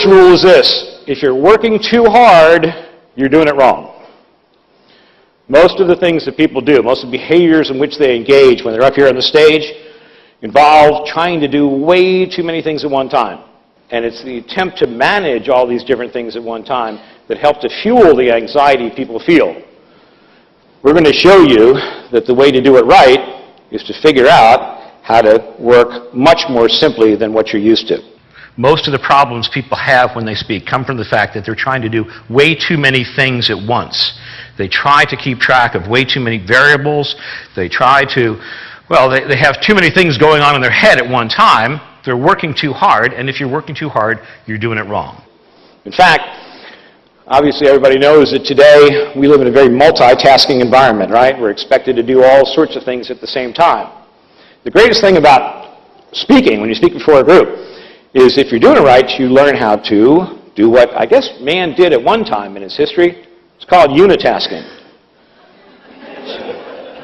first rule is this: if you're working too hard, you're doing it wrong. Most of the things that people do, most of the behaviors in which they engage when they're up here on the stage, involve trying to do way too many things at one time. And it's the attempt to manage all these different things at one time that help to fuel the anxiety people feel. We're going to show you that the way to do it right is to figure out how to work much more simply than what you're used to. Most of the problems people have when they speak come from the fact that they're trying to do way too many things at once. They try to keep track of way too many variables. They try to, well, they have too many things going on in their head at one time. They're working too hard, and if you're working too hard, you're doing it wrong. In fact, obviously everybody knows that today we live in a very multitasking environment, right? We're expected to do all sorts of things at the same time. The greatest thing about speaking, when you speak before a group, is if you're doing it right, you learn how to do what I guess man did at one time in its history. It's called unitasking.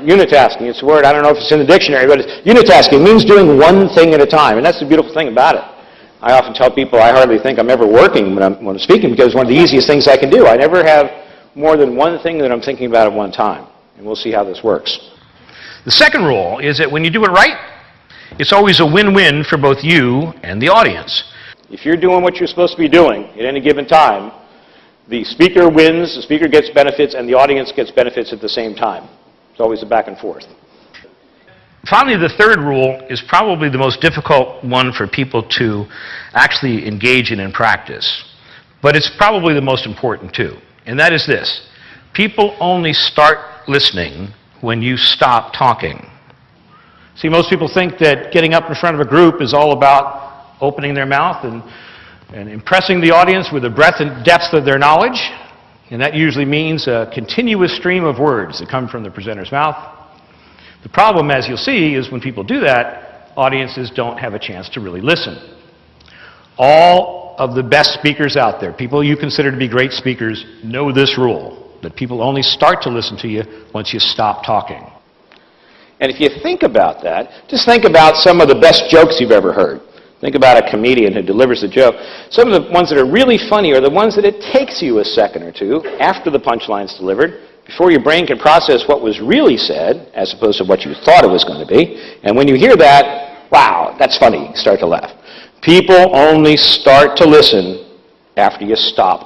Unitasking, it's a word, I don't know if it's in the dictionary, but unitasking means doing one thing at a time, and that's the beautiful thing about it. I often tell people I hardly think I'm ever working when I'm speaking, because it's one of the easiest things I can do. I never have more than one thing that I'm thinking about at one time, and we'll see how this works. The second rule is that when you do it right, it's always a win-win for both you and the audience. If you're doing what you're supposed to be doing at any given time, the speaker wins, the speaker gets benefits, and the audience gets benefits at the same time. It's always a back and forth. Finally, the third rule is probably the most difficult one for people to actually engage in practice. But it's probably the most important too. And that is this: people only start listening when you stop talking. See, most people think that getting up in front of a group is all about opening their mouth and impressing the audience with the breadth and depth of their knowledge. And that usually means a continuous stream of words that come from the presenter's mouth. The problem, as you'll see, is when people do that, audiences don't have a chance to really listen. All of the best speakers out there, people you consider to be great speakers, know this rule, that people only start to listen to you once you stop talking. And if you think about that, just think about some of the best jokes you've ever heard. Think about a comedian who delivers a joke. Some of the ones that are really funny are the ones that it takes you a second or two after the punchline's delivered, before your brain can process what was really said, as opposed to what you thought it was going to be. And when you hear that, wow, that's funny, you start to laugh. People only start to listen after you stop